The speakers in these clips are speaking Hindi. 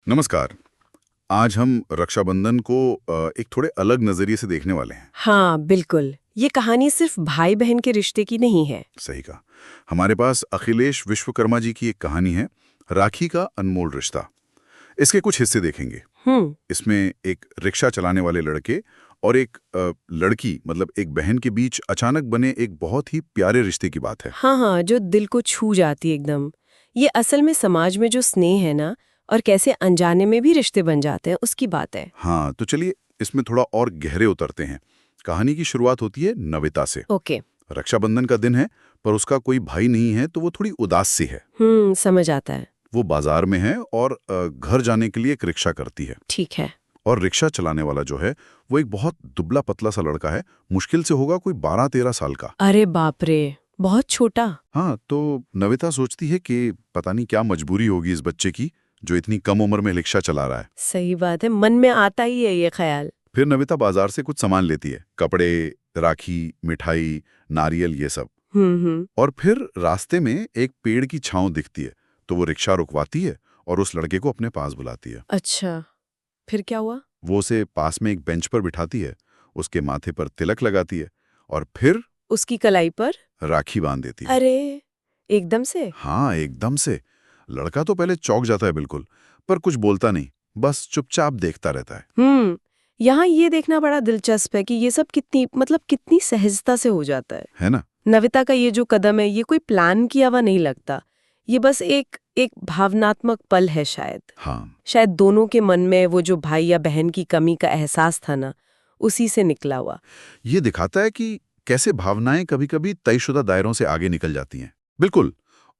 नमस्कार। आज हम रक्षाबंधन को एक थोड़े अलग नजरिए से देखने वाले हैं। हाँ, बिल्कुल। ये कहानी सिर्फ भाई बहन के रिश्ते की नहीं है। सही कहा। हमारे पास अखिलेश विश्वकर्मा जी की एक कहानी है, राखी का अनमोल रिश्ता। इसके कुछ हिस्से देखेंगे। हम्म। इसमें एक रिक्शा चलाने वाले लड़के और एक लड़की मतलब एक बहन के बीच अचानक बने एक बहुत ही प्यारे रिश्ते की बात है। हाँ हाँ, जो दिल को छू जाती एकदम। ये असल में समाज में जो स्नेह है ना, और कैसे अनजाने में भी रिश्ते बन जाते हैं, उसकी बात है। हाँ, तो चलिए इसमें थोड़ा और गहरे उतरते हैं। कहानी की शुरुआत होती है नविता से। ओके। रक्षाबंधन का दिन है, पर उसका कोई भाई नहीं है, तो वो थोड़ी उदास सी है। समझ आता है। वो बाजार में है और घर जाने के लिए एक रिक्शा करती है। ठीक है। और रिक्शा चलाने वाला जो है वो एक बहुत दुबला पतला सा लड़का है, मुश्किल से होगा कोई 12-13 साल का। अरे बाप रे, बहुत छोटा। हाँ, तो नविता सोचती है कि पता नहीं क्या मजबूरी होगी इस बच्चे की जो इतनी कम उम्र में रिक्शा चला रहा है। सही बात है, मन में आता ही है ये ख्याल। फिर नविता बाजार से कुछ सामान लेती है, कपड़े, राखी, मिठाई, नारियल, ये सब। हम्म। और फिर रास्ते में एक पेड़ की छांव दिखती है, तो वो रिक्शा रुकवाती है और उस लड़के को अपने पास बुलाती है। अच्छा, फिर क्या हुआ? वो उसे पास में एक बेंच पर बिठाती है, उसके माथे पर तिलक लगाती है और फिर उसकी कलाई पर? राखी बांध देती है। अरे, एकदम से? हाँ, एकदम से। लड़का तो पहले चौंक जाता है बिल्कुल, पर कुछ बोलता नहीं, बस चुपचाप देखता रहता है। यहाँ ये देखना बड़ा दिलचस्प है कि ये सब कितनी सहजता से हो जाता है। है ना? नविता का ये जो कदम है, ये कोई प्लान किया हुआ नहीं लगता। ये बस एक एक भावनात्मक पल है शायद। हाँ, शायद दोनों के मन में वो जो भाई या बहन की कमी का एहसास था ना, उसी से निकला हुआ। ये दिखाता है कि कैसे भावनाएं कभी-कभी तयशुदा दायरों से आगे निकल जाती हैं। बिल्कुल।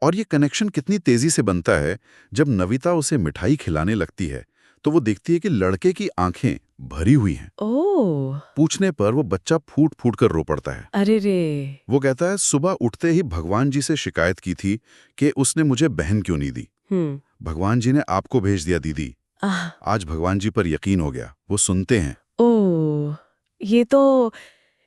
और ये कनेक्शन कितनी तेजी से बनता है। जब नविता उसे मिठाई खिलाने लगती है, तो वो देखती है कि लड़के की आंखें भरी हुई हैं। ओह, पूछने पर वो बच्चा फूट फूट कर रो पड़ता है। अरे रे। वो कहता है, सुबह उठते ही भगवान जी से शिकायत की थी कि उसने मुझे बहन क्यों नहीं दी। हम्म। भगवान जी ने आपको भेज दिया दीदी। आह। आज भगवान जी पर यकीन हो गया। वो सुनते हैं। ओह, ये तो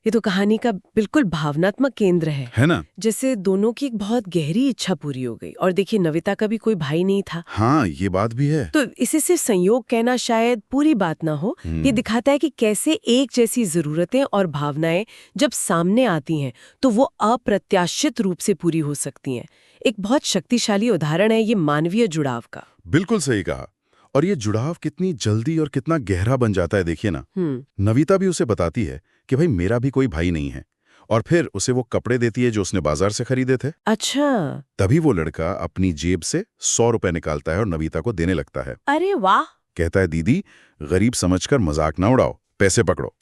ये तो कहानी का बिल्कुल भावनात्मक केंद्र है। है ना? जैसे दोनों की एक बहुत गहरी इच्छा पूरी हो गई। और देखिए, नविता का भी कोई भाई नहीं था, हाँ, ये बात भी है। तो इसे सिर्फ संयोग कहना शायद पूरी बात ना हो। ये दिखाता है कि कैसे एक जैसी जरूरतें और भावनाएं जब सामने आती हैं तो वो अप्रत्याशित रूप से पूरी हो सकती हैं। एक बहुत शक्तिशाली उदाहरण है ये मानवीय जुड़ाव का। बिल्कुल सही कहा। और ये जुड़ाव कितनी जल्दी और कितना गहरा बन जाता है, देखिए ना। नविता भी उसे बताती है कि भाई मेरा भी कोई भाई नहीं है, और फिर उसे वो कपड़े देती है जो उसने बाजार से खरीदे थे। अच्छा। तभी वो लड़का अपनी जेब से 100 रुपए निकालता है और नविता को देने लगता है। अरे वाह। कहता है, दीदी, गरीब समझकर मजाक ना उड़ाओ, पैसे पकड़ो।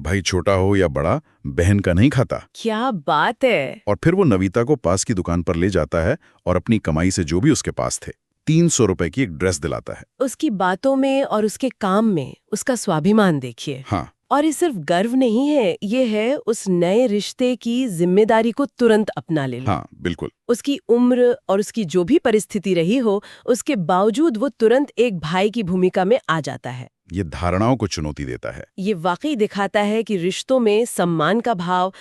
भाई छोटा हो या बड़ा, बहन का नहीं खाता। क्या बात है। और फिर वो नविता को पास की दुकान पर ले जाता है और अपनी कमाई से जो भी उसके पास थे, 300 रुपए की एक ड्रेस दिलाता है। उसकी बातों में और उसके काम में उसका स्वाभिमान देखिए। हाँ, और ये सिर्फ गर्व नहीं है, ये है उस नए रिश्ते की जिम्मेदारी को तुरंत अपना लेना। हाँ, बिल्कुल। उसकी उम्र और उसकी जो भी परिस्थिति रही हो, उसके बावजूद वो तुरंत एक भाई की भूमिका में आ जाता है। ये धारणाओं को चुनौती देता है। ये वाकई दिखाता है कि रिश्तों में सम्मान का भाव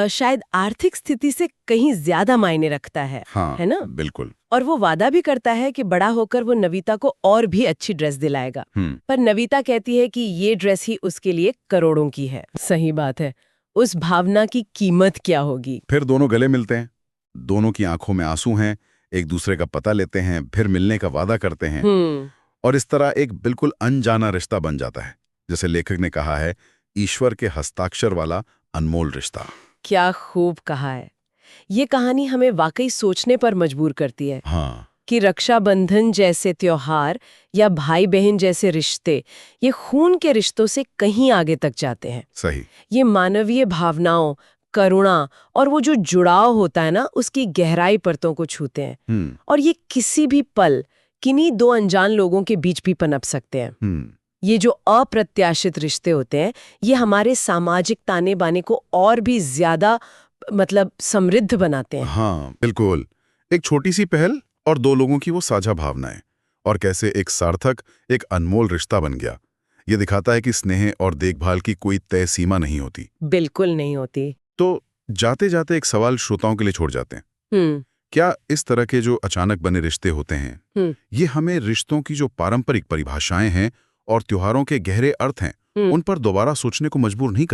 शायद आर्थिक स्थिति से कहीं ज्यादा मायने रखता है। हाँ, है ना? बिल्कुल। और वो वादा भी करता है कि बड़ा होकर वो नविता को और भी अच्छी ड्रेस दिलाएगा। पर नविता कहती है कि ये ड्रेस ही उसके लिए करोड़ों की है। सही बात है। उस भावना की कीमत क्या होगी? फिर दोनों गले मिलते हैं, दोनों की आंखों में आंसू हैं, एक दूसरे का पता लेते हैं, फिर मिलने का वादा करते हैं। और इस तरह एक बिल्कुल अनजाना रिश्ता बन जाता है। जैसे लेखक ने कहा है, ईश्वर के हस्ताक्षर वाला अनमोल रिश्ता। क्या खूब कहा है। ये कहानी हमें वाकई सोचने पर मजबूर करती है। हाँ, कि रक्षाबंधन जैसे त्योहार या भाई बहन जैसे रिश्ते, ये खून के रिश्तों से कहीं आगे तक जाते हैं। सही। ये मानवीय भावनाओं, करुणा और वो जो जुड़ाव होता है ना, उसकी गहराई परतों को छूते हैं। और ये किसी भी पल किन्हीं दो अनजान लोगों के बीच भी पनप सकते हैं। ये जो अप्रत्याशित रिश्ते होते हैं, ये हमारे सामाजिक ताने बाने को और भी ज्यादा समृद्ध बनाते हैं। हाँ, बिल्कुल। एक छोटी सी पहल और दो लोगों की वो साझा भावनाएं, और कैसे एक सार्थक, एक अनमोल रिश्ता बन गया। ये दिखाता है कि स्नेह और देखभाल की कोई तय सीमा नहीं होती। बिल्कुल नहीं होती। तो जाते जाते एक सवाल श्रोताओं के लिए छोड़ जाते हैं। क्या इस तरह के जो अचानक बने रिश्ते होते हैं, ये हमें रिश्तों की जो पारंपरिक परिभाषाएं हैं और त्योहारों के गहरे अर्थ हैं, उन पर दोबारा सोचने को मजबूर नहीं करते?